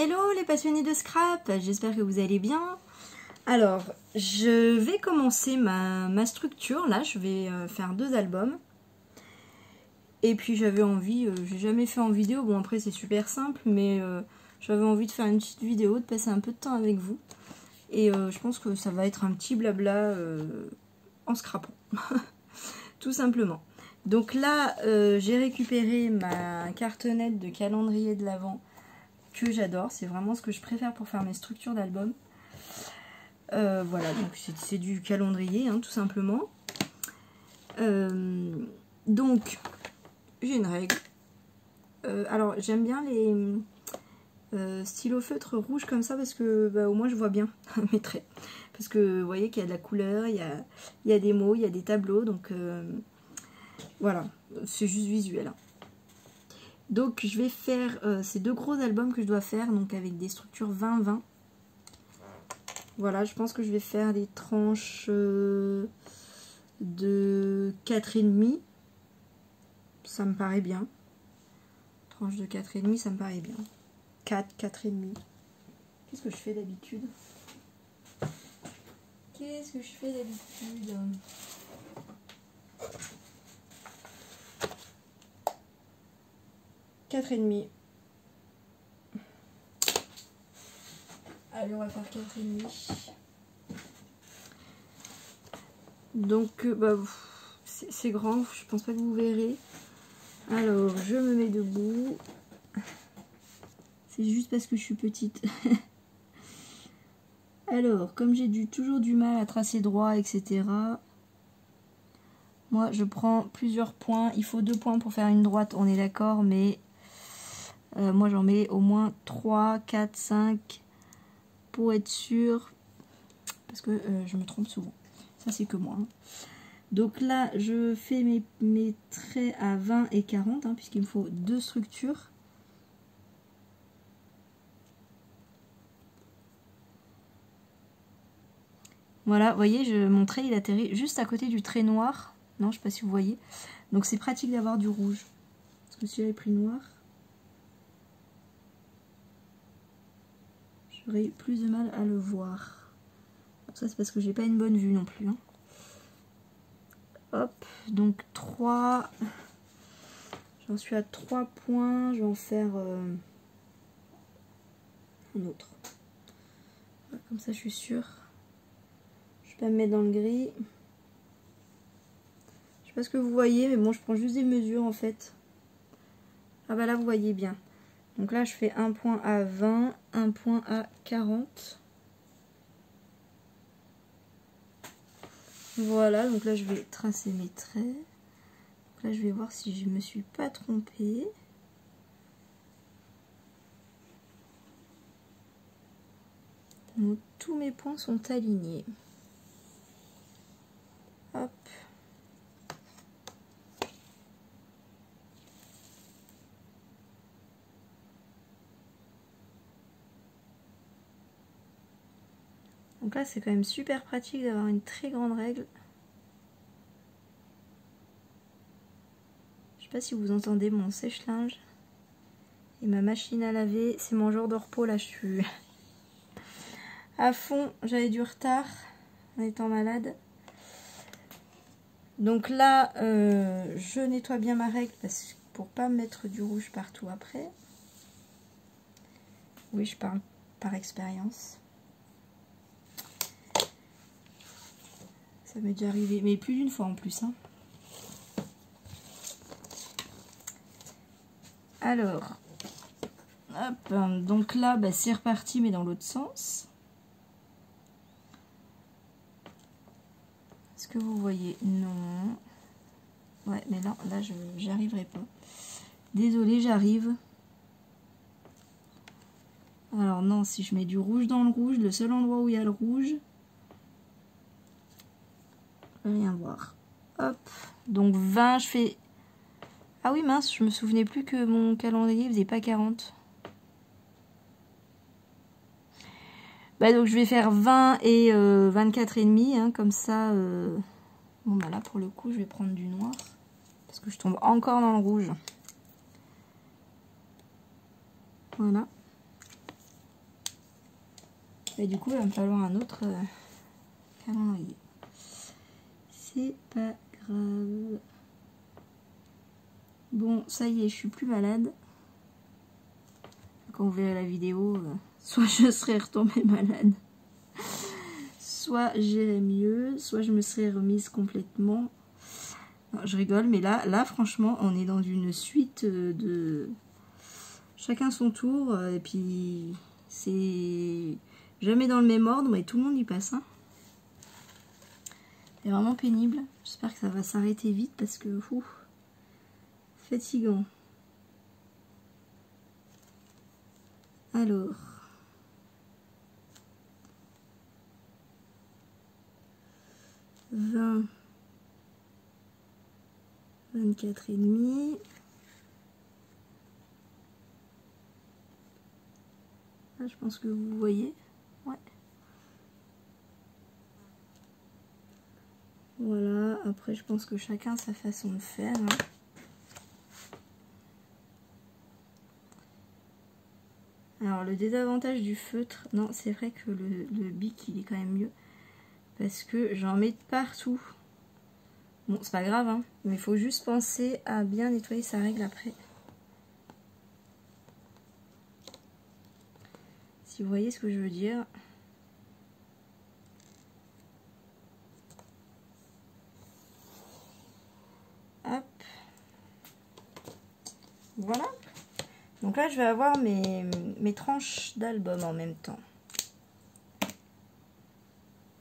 Hello les passionnés de scrap, j'espère que vous allez bien. Alors, je vais commencer ma structure, là, je vais faire 2 albums. Et puis j'avais envie, j'ai jamais fait en vidéo, bon après c'est super simple, mais j'avais envie de faire une petite vidéo, de passer un peu de temps avec vous. Et je pense que ça va être un petit blabla en scrapant, tout simplement. Donc là, j'ai récupéré ma cartonnette de calendrier de l'Avent que j'adore, c'est vraiment ce que je préfère pour faire mes structures d'albums. Voilà, donc c'est du calendrier, hein, tout simplement. Donc, j'ai une règle. Alors, j'aime bien les stylos feutres rouges comme ça parce que au moins je vois bien mes traits. Parce que vous voyez qu'il y a de la couleur, il y a des mots, il y a des tableaux, donc voilà, c'est juste visuel. Hein. Donc je vais faire ces 2 gros albums que je dois faire, donc avec des structures 20-20. Voilà, je pense que je vais faire des tranches de 4,5. Ça me paraît bien. Tranche de 4,5, ça me paraît bien. 4,5. Qu'est-ce que je fais d'habitude? Qu'est-ce que je fais d'habitude? Quatre et demi. Allez, on va faire 4,5. Donc, c'est grand, je pense pas que vous verrez. Alors, je me mets debout. C'est juste parce que je suis petite. Alors, comme j'ai toujours du mal à tracer droit, etc. Moi, je prends plusieurs points. Il faut 2 points pour faire une droite, on est d'accord, mais moi, j'en mets au moins 3, 4, 5 pour être sûr. Parce que je me trompe souvent. Ça, c'est que moi. Hein. Donc là, je fais mes traits à 20 et 40, hein, puisqu'il me faut 2 structures. Voilà, vous voyez, mon trait, il atterrit juste à côté du trait noir. Non, je sais pas si vous voyez. Donc c'est pratique d'avoir du rouge. Parce que celui-là est plus noir. J'aurais plus de mal à le voir. Donc ça, c'est parce que j'ai pas une bonne vue non plus. Hein. Hop, donc 3. J'en suis à 3 points. Je vais en faire un autre. Voilà, comme ça, je suis sûre. Je vais pas me mettre dans le gris. Je sais pas ce que vous voyez, mais bon, je prends juste des mesures en fait. Ah bah là, vous voyez bien. Donc là, je fais un point à 20, un point à 40. Voilà, donc là, je vais tracer mes traits. Donc là, je vais voir si je me suis pas trompée. Donc, tous mes points sont alignés. Hop. Donc là, c'est quand même super pratique d'avoir une très grande règle. Je sais pas si vous entendez mon sèche-linge et ma machine à laver. C'est mon jour de repos là, je suis à fond. J'avais du retard en étant malade. Donc là, je nettoie bien ma règle pour pas mettre du rouge partout après. Oui, je parle par expérience. Ça m'est déjà arrivé, mais plus d'une fois en plus. Hein. Alors, hop, donc là, c'est reparti, mais dans l'autre sens. Est-ce que vous voyez? Non. Ouais, mais là j'y arriverai pas. Désolée, j'arrive. Alors non, si je mets du rouge dans le rouge, le seul endroit où il y a le rouge, je vais rien voir. Hop, donc 20, je fais... Ah oui, mince, je me souvenais plus que mon calendrier faisait pas 40. Donc je vais faire 20 et 24,5, hein, comme ça. Bon bah là pour le coup je vais prendre du noir. Parce que je tombe encore dans le rouge. Voilà. Et du coup, il va me falloir un autre calendrier. C'est pas grave. Bon, ça y est, je suis plus malade. Quand vous verrez la vidéo, soit je serai retombée malade, soit j'irai mieux, soit je me serai remise complètement. Non, je rigole, mais là, franchement, on est dans une suite de chacun son tour. Et puis, c'est jamais dans le même ordre, mais tout le monde y passe. Hein. C'est vraiment pénible. J'espère que ça va s'arrêter vite parce que, fatigant. Alors. 20. 24 et demi. Là, je pense que vous voyez. Ouais. Voilà. Après, je pense que chacun a sa façon de faire. Hein. Alors, le désavantage du feutre, non, c'est vrai que le bic, il est quand même mieux. Parce que j'en mets partout. Bon, c'est pas grave, hein, mais il faut juste penser à bien nettoyer sa règle après. Si vous voyez ce que je veux dire. Hop. Voilà. Donc là, je vais avoir mes tranches d'album en même temps.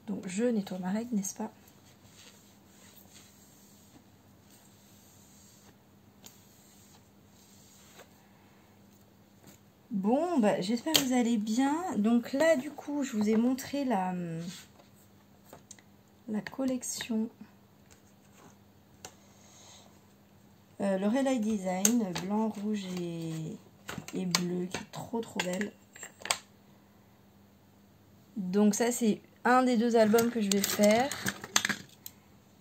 Donc je nettoie ma règle, n'est-ce pas? Bon, bah, j'espère que vous allez bien. Donc là, du coup, je vous ai montré la collection le Relay Design, blanc, rouge et bleu, qui est trop belle. Donc ça, c'est un des deux albums que je vais faire.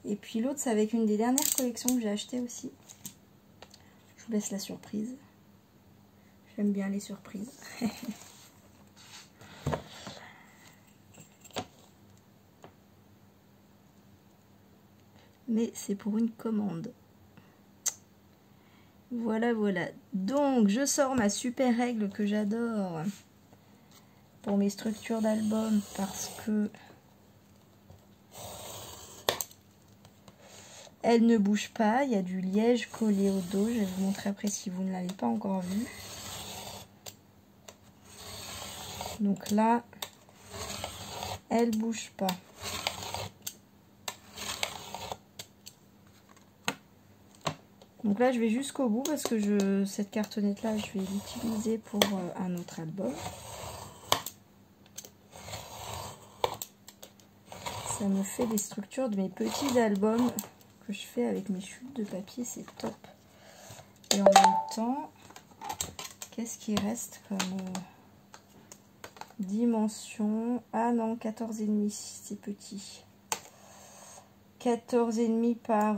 Et puis l'autre, c'est avec une des dernières collections que j'ai acheté aussi. Je vous laisse la surprise. J'aime bien les surprises. Mais c'est pour une commande. Voilà, voilà. Donc, je sors ma super règle que j'adore pour mes structures d'album parce que elle ne bouge pas. Il y a du liège collé au dos. Je vais vous montrer après si vous ne l'avez pas encore vu. Donc là, elle bouge pas. Donc là, je vais jusqu'au bout parce que cette cartonnette là, je vais l'utiliser pour un autre album. Ça me fait des structures de mes petits albums que je fais avec mes chutes de papier, c'est top. Et en même temps, qu'est-ce qui reste comme dimension? Ah non, 14,5, c'est petit. 14,5 par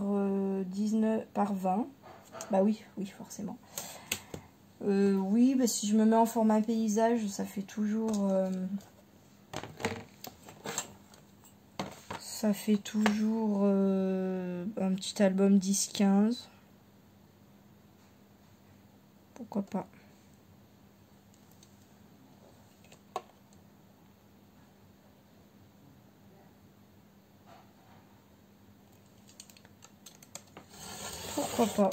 19 par 20. Bah oui, forcément. Oui, bah si je me mets en format paysage, ça fait toujours un petit album 10-15. Pourquoi pas. Pourquoi pas.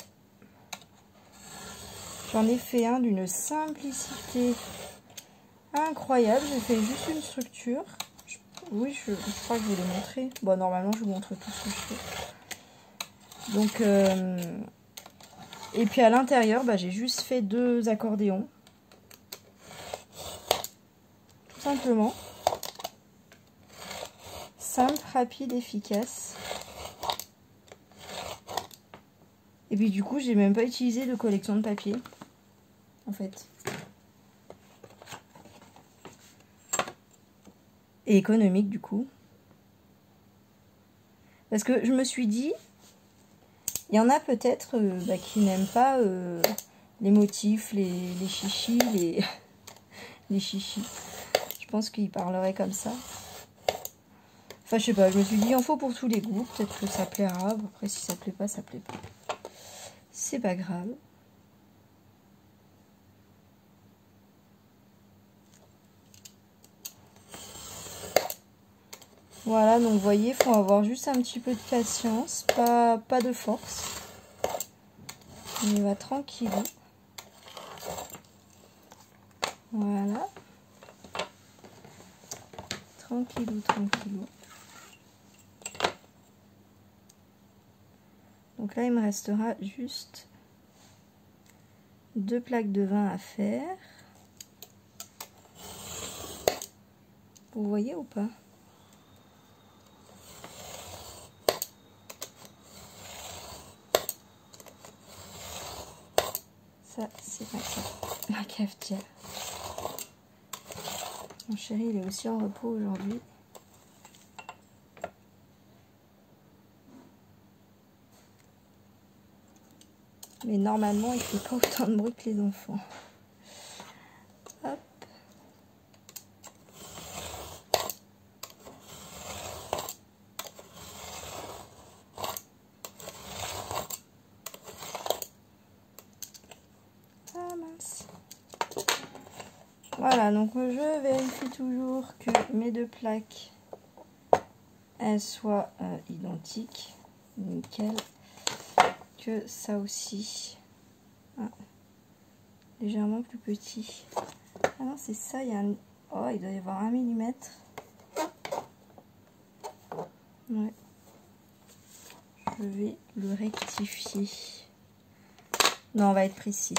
J'en ai fait un d'une simplicité incroyable. J'ai fait juste une structure. Oui, je crois que je vais les montrer. Bon, normalement, je vous montre tout ce que je fais. Donc, et puis à l'intérieur, bah, j'ai juste fait 2 accordéons. Tout simplement. Simple, rapide, efficace. Et puis du coup, j'ai même pas utilisé de collection de papier. En fait. Et économique du coup. Parce que je me suis dit, il y en a peut-être qui n'aiment pas les motifs, les chichis, les chichis. Je Je pense qu'il parlerait comme ça. Enfin, je sais pas, je me suis dit, il en faut pour tous les goûts. Peut-être que ça plaira. Après, si ça plaît pas, ça plaît pas. C'est pas grave. Voilà, donc vous voyez, il faut avoir juste un petit peu de patience, pas de force. On y va tranquillou. Voilà. Tranquillou, tranquillou. Donc là, il me restera juste 2 plaques de vin à faire. Vous voyez ou pas? Ça, c'est ma cafetière. Mon chéri, il est aussi en repos aujourd'hui. Mais normalement, il fait pas autant de bruit que les enfants. Hop. Ah mince. Voilà, donc je vérifie toujours que mes 2 plaques, elles soient identiques. Nickel. Que ça aussi. Ah. Légèrement plus petit. Ah non, c'est ça, il y a un... Oh, il doit y avoir 1 mm. Ouais. Je vais le rectifier. Non, on va être précis.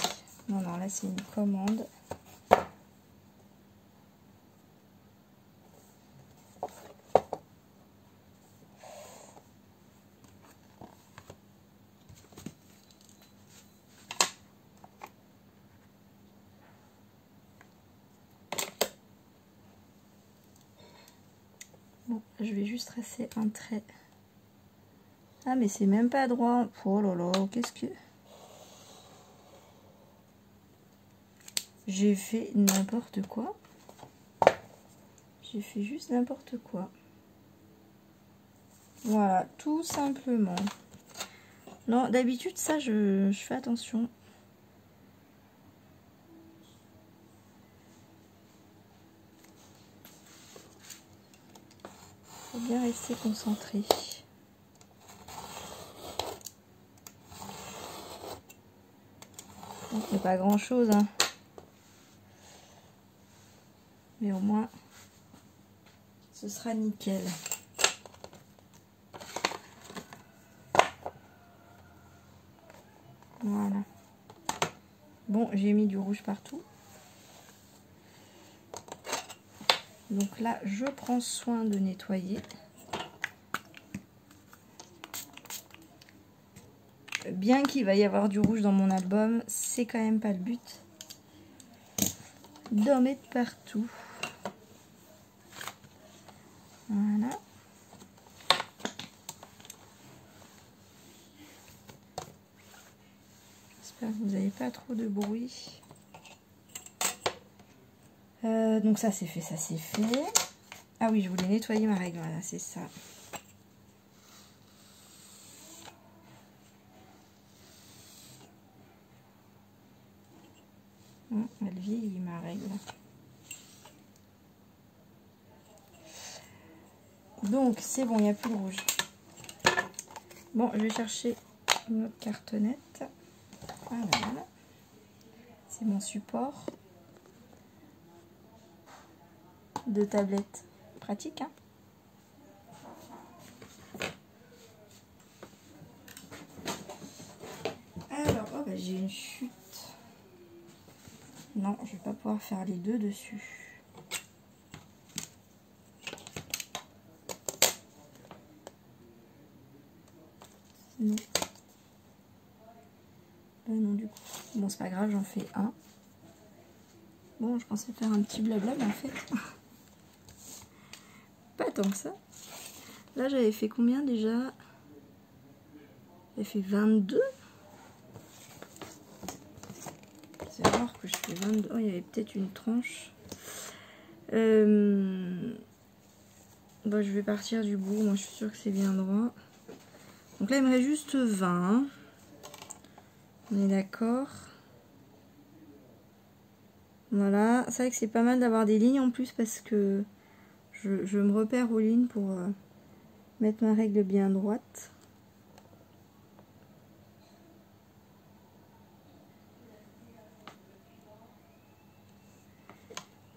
Non, non, là c'est une commande. Bon, je vais juste tracer un trait. Ah, mais c'est même pas droit. Oh là là, qu'est-ce que... J'ai fait n'importe quoi. J'ai fait juste n'importe quoi. Voilà, tout simplement. Non, d'habitude, ça, je fais attention. Faut bien rester concentré. Bon, c'est pas grand chose, hein. Mais au moins, ce sera nickel. Voilà. Bon, j'ai mis du rouge partout. Donc là, je prends soin de nettoyer. Bien qu'il va y avoir du rouge dans mon album, c'est quand même pas le but d'en mettre partout. Voilà. J'espère que vous n'avez pas trop de bruit. Donc ça c'est fait, ça c'est fait. Ah oui, je voulais nettoyer ma règle, voilà, c'est ça. Elle vieillit ma règle. Donc c'est bon, il n'y a plus de rouge. Bon, je vais chercher une autre cartonnette. Voilà. C'est mon support de tablette. Pratique, hein? Alors, oh bah, j'ai une chute. Non, je vais pas pouvoir faire les deux dessus. Non. Ben non, du coup. Bon, c'est pas grave, j'en fais un. Bon, je pensais faire un petit blabla, mais en fait, pas tant que ça. Là, j'avais fait combien déjà? J'avais fait 22. C'est rare que je fais 22. Oh, il y avait peut-être une tranche. Bon, je vais partir du bout. Moi, je suis sûre que c'est bien droit. Donc là, il me reste juste 20. On est d'accord. Voilà. C'est vrai que c'est pas mal d'avoir des lignes en plus parce que je me repère aux lignes pour mettre ma règle bien droite.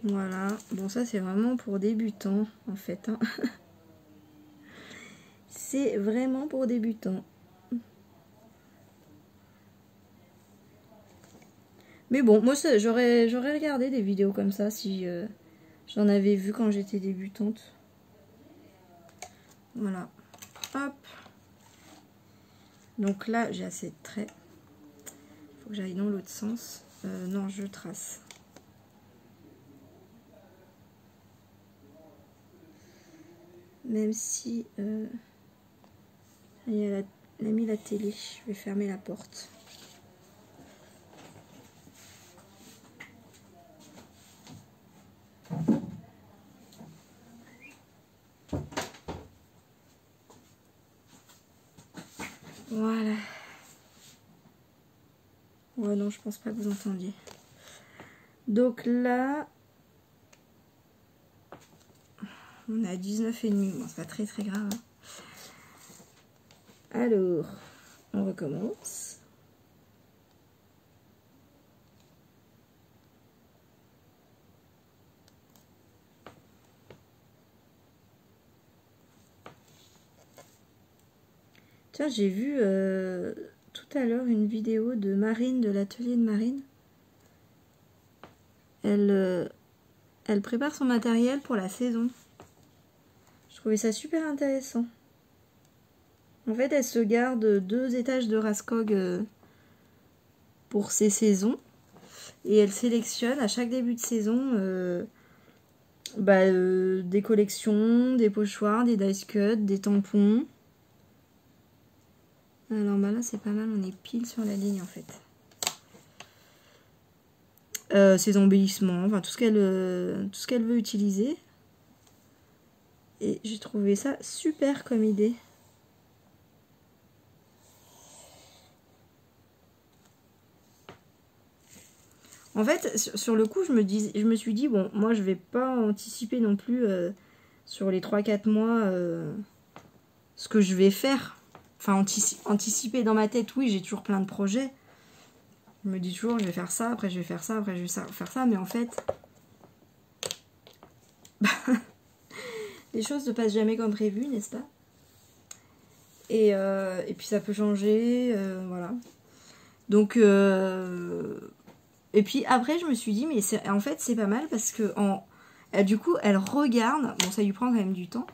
Voilà. Bon, ça, c'est vraiment pour débutants, en fait. Hein. C'est vraiment pour débutants. Mais bon, moi j'aurais regardé des vidéos comme ça si j'en avais vu quand j'étais débutante. Voilà. Hop. Donc là, j'ai assez de traits. Faut que j'aille dans l'autre sens. Non, je trace. Même si il a mis la télé, je vais fermer la porte. Voilà. Ouais, non, je pense pas que vous entendiez. Donc là, on a 19,5. Bon, c'est pas très très grave. Hein. Alors, on recommence. Tiens, j'ai vu tout à l'heure une vidéo de Marine, de l'atelier de Marine. Elle prépare son matériel pour la saison. Je trouvais ça super intéressant. En fait, elle se garde 2 étages de Raskog pour ses saisons. Et elle sélectionne à chaque début de saison des collections, des pochoirs, des dice cuts, des tampons. Alors bah là, c'est pas mal, on est pile sur la ligne en fait. Ses embellissements, enfin tout ce qu'elle veut utiliser. Et j'ai trouvé ça super comme idée. En fait, sur le coup, je me suis dit, bon, moi je vais pas anticiper non plus sur les 3-4 mois ce que je vais faire. Enfin, anticiper dans ma tête, oui, j'ai toujours plein de projets. Je me dis toujours, je vais faire ça, après je vais faire ça, après je vais faire ça, mais en fait, les choses ne passent jamais comme prévu, n'est-ce pas? Et puis ça peut changer, voilà. Donc, et puis après, je me suis dit, mais en fait, c'est pas mal parce que du coup, elle regarde, bon, ça lui prend quand même du temps,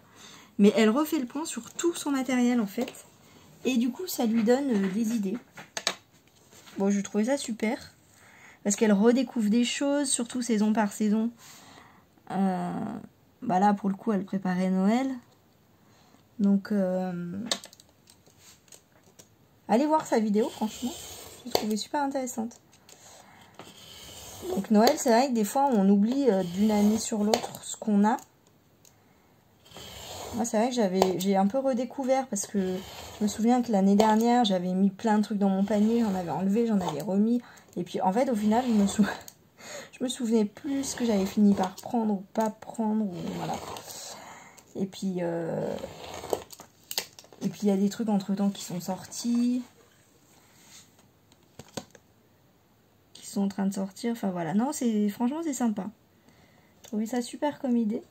mais elle refait le point sur tout son matériel en fait. Et du coup, ça lui donne des idées. Bon, je trouvais ça super. Parce qu'elle redécouvre des choses, surtout saison par saison. Bah là, pour le coup, elle préparait Noël. Donc, allez voir sa vidéo, franchement. Je l'ai trouvée super intéressante. Donc Noël, c'est vrai que des fois, on oublie d'une année sur l'autre ce qu'on a. Moi, c'est vrai que j'ai un peu redécouvert parce que je me souviens que l'année dernière, j'avais mis plein de trucs dans mon panier, j'en avais enlevé, j'en avais remis. Et puis, en fait, au final, je me souvenais plus ce que j'avais fini par prendre ou pas prendre. Ou... Voilà. Et puis, il y a des trucs entre-temps qui sont sortis. Qui sont en train de sortir. Enfin, voilà. Non, franchement, c'est sympa. J'ai trouvé ça super comme idée.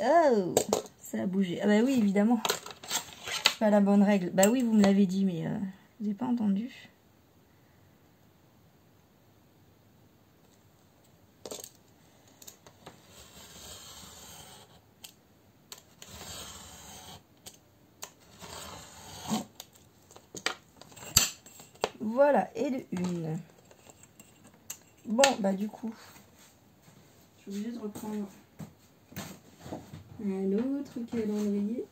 Oh, ça a bougé. Ah bah oui, évidemment. C'est pas la bonne règle. Bah oui, vous me l'avez dit, mais vous n'avez pas entendu. Voilà, et de une. Bon, bah du coup, je suis obligée de reprendre un autre calendrier.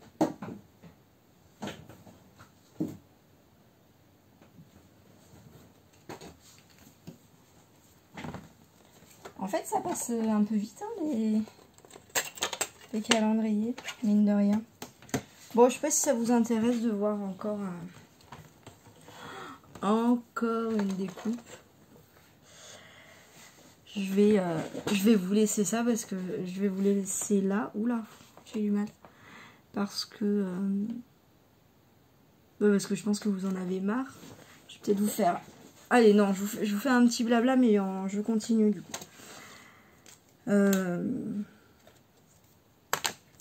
En fait, ça passe un peu vite, hein, les calendriers, mine de rien. Bon, je sais pas si ça vous intéresse de voir encore une découpe. Je vais vous laisser ça parce que je vais vous laisser là. Oula, j'ai du mal. Parce que je pense que vous en avez marre. Je vais peut-être vous faire... Allez, non, je vous fais un petit blabla, mais je continue du coup. Je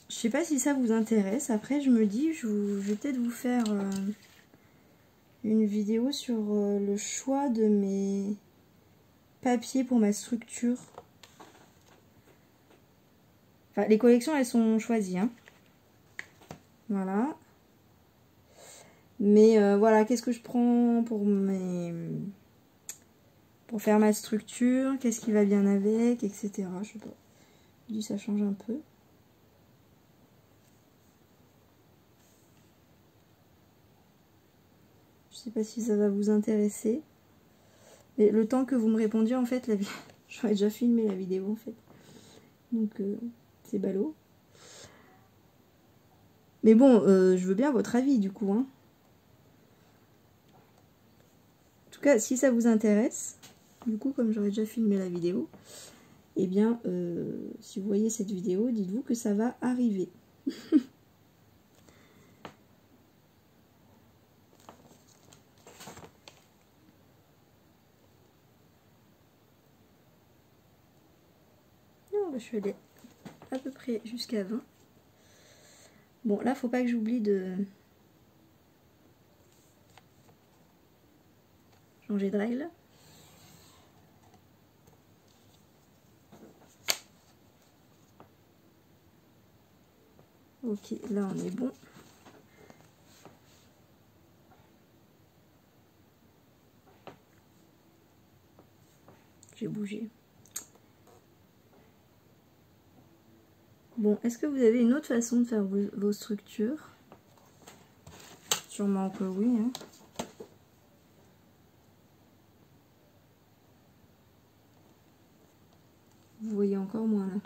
sais pas si ça vous intéresse. Après, je me dis, je vais peut-être vous faire une vidéo sur le choix de mes papiers pour ma structure. Enfin, les collections, elles sont choisies, hein. Voilà. Mais voilà, qu'est-ce que je prends pour faire ma structure, qu'est-ce qui va bien avec, etc. Je sais pas. Je dis ça change un peu. Je sais pas si ça va vous intéresser. Mais le temps que vous me répondiez, en fait, j'aurais déjà filmé la vidéo, en fait. Donc, c'est ballot. Mais bon, je veux bien votre avis, du coup, hein. En tout cas, si ça vous intéresse, du coup, comme j'aurais déjà filmé la vidéo, eh bien, si vous voyez cette vidéo, dites-vous que ça va arriver. Non, je suis allée à peu près jusqu'à 20. Bon, là, faut pas que j'oublie de changer de règle. Ok, là, on est bon. J'ai bougé. Bon, est-ce que vous avez une autre façon de faire vos structures? Sûrement que oui, hein. Vous voyez encore moins là.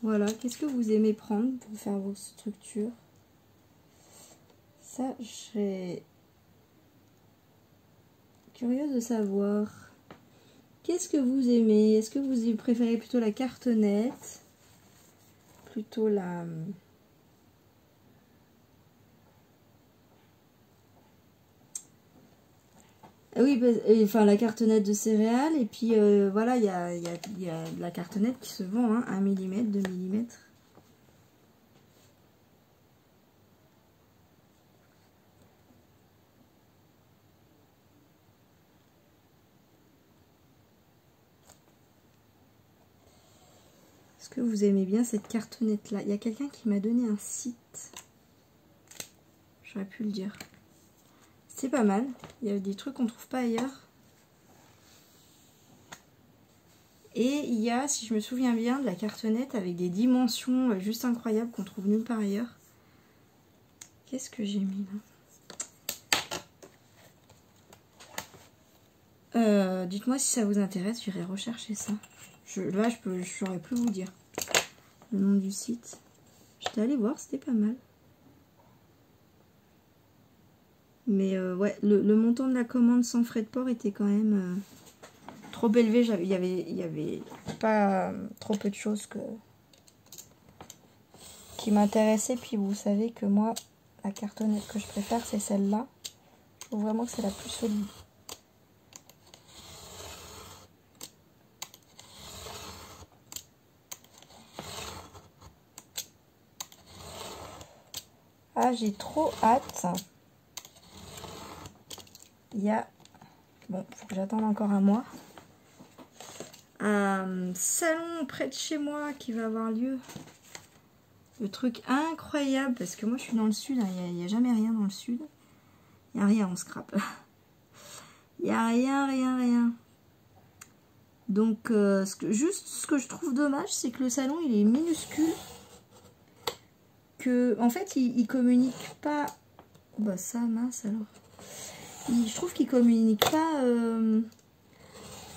Voilà, qu'est-ce que vous aimez prendre pour faire vos structures? Ça, je serais curieuse de savoir. Qu'est-ce que vous aimez? Est-ce que vous préférez plutôt la cartonnette? Plutôt la... Oui, enfin la cartonnette de céréales. Et puis voilà, il y a de la cartonnette qui se vend, hein, 1 mm, 2 mm. Est-ce que vous aimez bien cette cartonnette là? Il y a quelqu'un qui m'a donné un site. J'aurais pu le dire. C'est pas mal. Il y a des trucs qu'on trouve pas ailleurs. Et il y a, si je me souviens bien, de la cartonnette avec des dimensions juste incroyables qu'on trouve nulle part ailleurs. Qu'est-ce que j'ai mis là? Dites-moi si ça vous intéresse, j'irai rechercher ça. Là, je saurais plus vous dire le nom du site. J'étais allée voir, c'était pas mal. Mais ouais, le montant de la commande sans frais de port était quand même trop élevé. Il y avait pas trop peu de choses qui m'intéressaient. Puis vous savez que moi, la cartonnette que je préfère, c'est celle-là. Je trouve vraiment que c'est la plus solide. Ah, j'ai trop hâte. Il y a... Bon, faut que j'attende encore un mois. Un salon près de chez moi qui va avoir lieu. Le truc incroyable, parce que moi je suis dans le sud, hein, il n'y a jamais rien dans le sud. Il n'y a rien en scrap. Il n'y a rien. Donc, juste ce que je trouve dommage, c'est que le salon il est minuscule. En fait, il communique pas... Bah ça, mince alors. Je trouve qu'il communique pas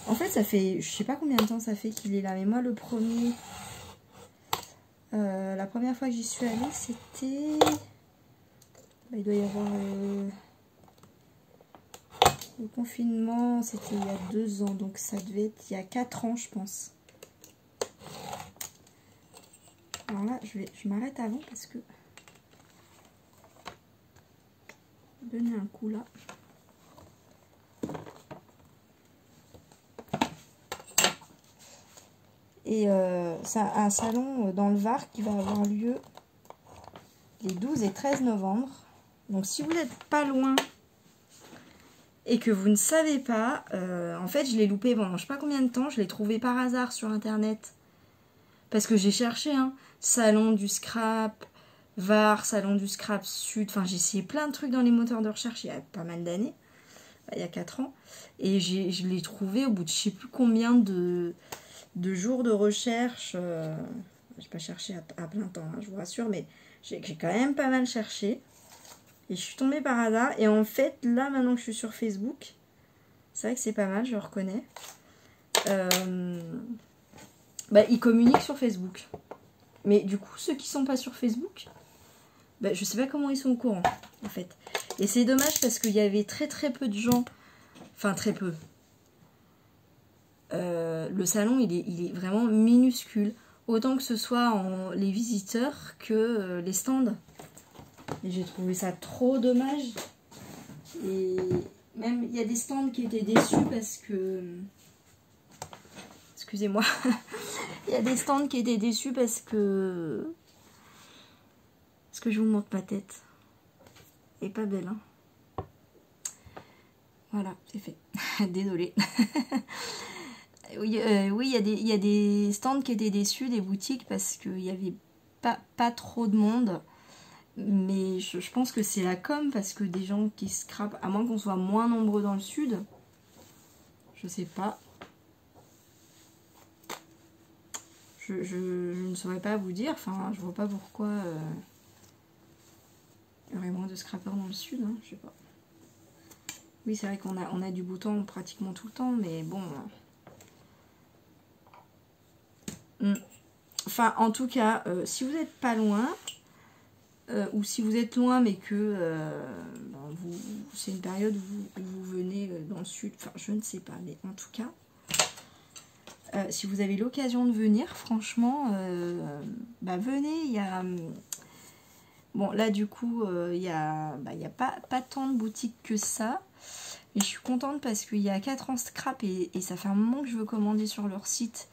En fait, ça fait, je sais pas combien de temps ça fait qu'il est là, mais moi le premier, la première fois que j'y suis allée, c'était, il doit y avoir le confinement, c'était il y a 2 ans, donc ça devait être il y a 4 ans, je pense. Alors là, je m'arrête avant parce que donner un coup là. Et c'est un salon dans le Var qui va avoir lieu les 12 et 13 novembre. Donc si vous n'êtes pas loin et que vous ne savez pas, en fait je l'ai loupé pendant je sais pas combien de temps, je l'ai trouvé par hasard sur internet. Parce que j'ai cherché, hein, salon du scrap, Var, salon du scrap sud, enfin j'ai essayé plein de trucs dans les moteurs de recherche il y a pas mal d'années, il y a 4 ans. Et je l'ai trouvé au bout de je sais plus combien de jours de recherche. J'ai pas cherché à plein temps, hein, je vous rassure, mais j'ai quand même pas mal cherché. Et je suis tombée par hasard. Et en fait, là, maintenant que je suis sur Facebook, c'est vrai que c'est pas mal, je le reconnais. Ils communiquent sur Facebook. Mais du coup, ceux qui sont pas sur Facebook, je sais pas comment ils sont au courant, en fait. Et c'est dommage parce qu'il y avait très très peu de gens. Enfin, très peu. Le salon, il est vraiment minuscule. Autant que ce soit les visiteurs que les stands. Et j'ai trouvé ça trop dommage. Et même, il y a des stands qui étaient déçus parce que... Excusez-moi. Il y a des stands qui étaient déçus parce que... Est-ce que je vous montre ma tête? Elle est pas belle, hein. Voilà, c'est fait. Désolée. Oui, il y a des stands qui étaient déçus, des boutiques, parce qu'il n'y avait pas trop de monde. Mais je pense que c'est la com, parce que des gens qui scrapent, à moins qu'on soit moins nombreux dans le sud, je sais pas. Je ne saurais pas vous dire, enfin, je vois pas pourquoi il y aurait moins de scrappers dans le sud, hein, je sais pas. Oui, c'est vrai qu'on a du beau temps pratiquement tout le temps, mais bon... Enfin, en tout cas, si vous n'êtes pas loin, ou si vous êtes loin, mais que c'est une période où vous venez dans le sud, enfin, je ne sais pas, mais en tout cas, si vous avez l'occasion de venir, franchement, venez. Il y a... Bon, là, du coup, il n'y a pas tant de boutiques que ça. Et je suis contente parce qu'il y a 4 ans scrap et ça fait un moment que je veux commander sur leur site.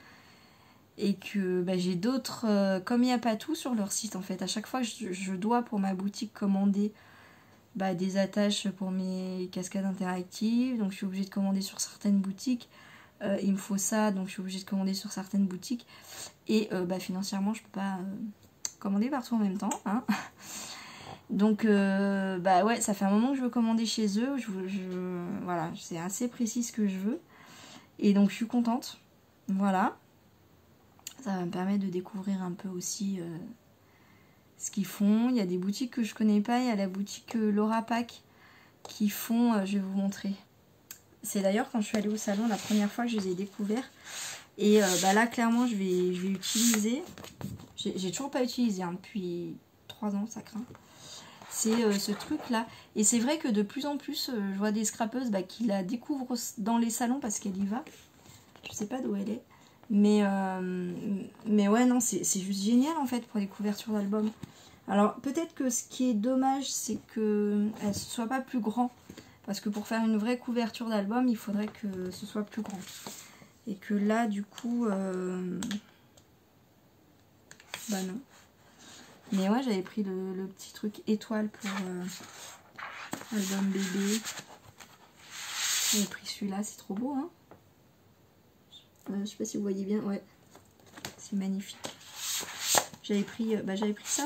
Et que j'ai d'autres, comme il n'y a pas tout sur leur site en fait, à chaque fois je dois pour ma boutique commander des attaches pour mes cascades interactives, donc je suis obligée de commander sur certaines boutiques, il me faut ça, donc je suis obligée de commander sur certaines boutiques, et financièrement je peux pas commander partout en même temps, hein. Donc ouais, ça fait un moment que je veux commander chez eux, voilà, c'est assez précis ce que je veux, et donc je suis contente, voilà. Ça va me permettre de découvrir un peu aussi ce qu'ils font. Il y a des boutiques que je connais pas. Il y a la boutique Laura Pack qui font... je vais vous montrer. C'est d'ailleurs quand je suis allée au salon la première fois que je les ai découverts. Et là, clairement, je vais utiliser. J'ai toujours pas utilisé depuis 3 ans, ça craint. C'est ce truc-là. Et c'est vrai que de plus en plus, je vois des scrapeuses qui la découvrent dans les salons parce qu'elle y va. Je sais pas d'où elle est. Mais ouais, non, c'est juste génial en fait pour les couvertures d'albums. Alors peut-être que ce qui est dommage, c'est qu'elles ne soient pas plus grand. Parce que pour faire une vraie couverture d'album, il faudrait que ce soit plus grand. Et que là, du coup... non. Mais ouais, j'avais pris le petit truc étoile pour album bébé. J'avais pris celui-là, c'est trop beau, hein. Je sais pas si vous voyez bien, ouais, c'est magnifique. J'avais pris ça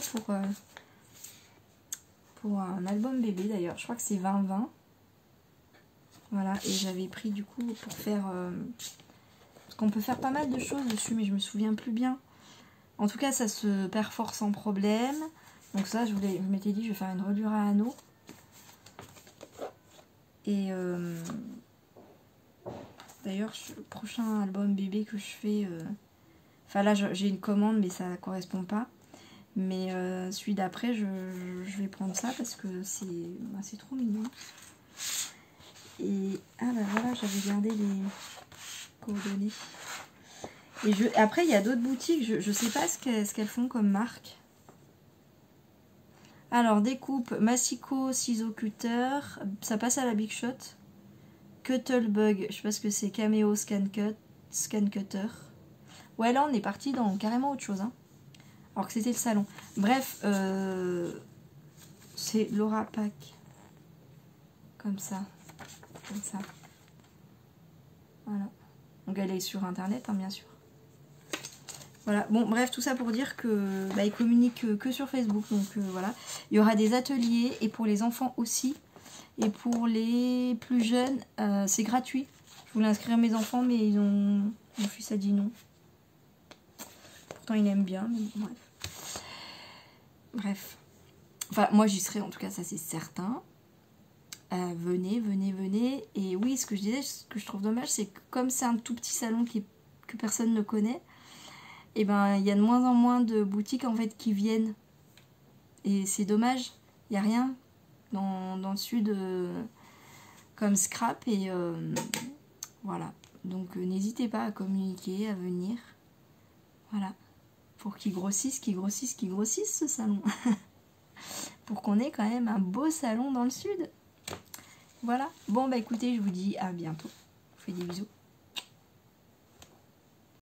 pour un album bébé d'ailleurs, je crois que c'est 2020. Voilà, et j'avais pris du coup pour faire... parce qu'on peut faire pas mal de choses dessus, mais je me souviens plus bien. En tout cas, ça se perfore sans problème. Donc ça, je m'étais dit, je vais faire une reliure à anneaux. Et... d'ailleurs, d'ailleurs, le prochain album bébé que je fais... Enfin là, j'ai une commande, mais ça correspond pas. Mais celui d'après, je vais prendre ça parce que c'est trop mignon. Et ah bah voilà, j'avais gardé les coordonnées. Et après, il y a d'autres boutiques, je sais pas ce qu'elles font comme marque. Alors, découpe, Massico, ciseaux cutter, ça passe à la Big Shot. Cuttlebug, je sais pas ce que c'est, Cameo Scan Cutter. Ouais, là, on est parti dans carrément autre chose, hein. Alors que c'était le salon. Bref, c'est Laura Pack. Comme ça. Comme ça. Voilà. Donc elle est sur internet, hein, bien sûr. Voilà, bon bref, tout ça pour dire que ils communiquent que sur Facebook. Donc voilà. Il y aura des ateliers et pour les enfants aussi. Et pour les plus jeunes, c'est gratuit. Je voulais inscrire mes enfants, mais mon fils a dit non. Pourtant il aime bien, mais bon, bref. Bref. Enfin, moi j'y serai en tout cas, ça c'est certain. Venez, venez, venez. Et oui, ce que je disais, ce que je trouve dommage, c'est que comme c'est un tout petit salon que personne ne connaît, et ben il y a de moins en moins de boutiques en fait qui viennent. Et c'est dommage, il n'y a rien dans le sud comme Scrap. Et voilà. Donc n'hésitez pas à communiquer, à venir. Voilà. Pour qu'il grossisse, ce salon. Pour qu'on ait quand même un beau salon dans le sud. Voilà. Bon bah écoutez, je vous dis à bientôt. Je vous fais des bisous.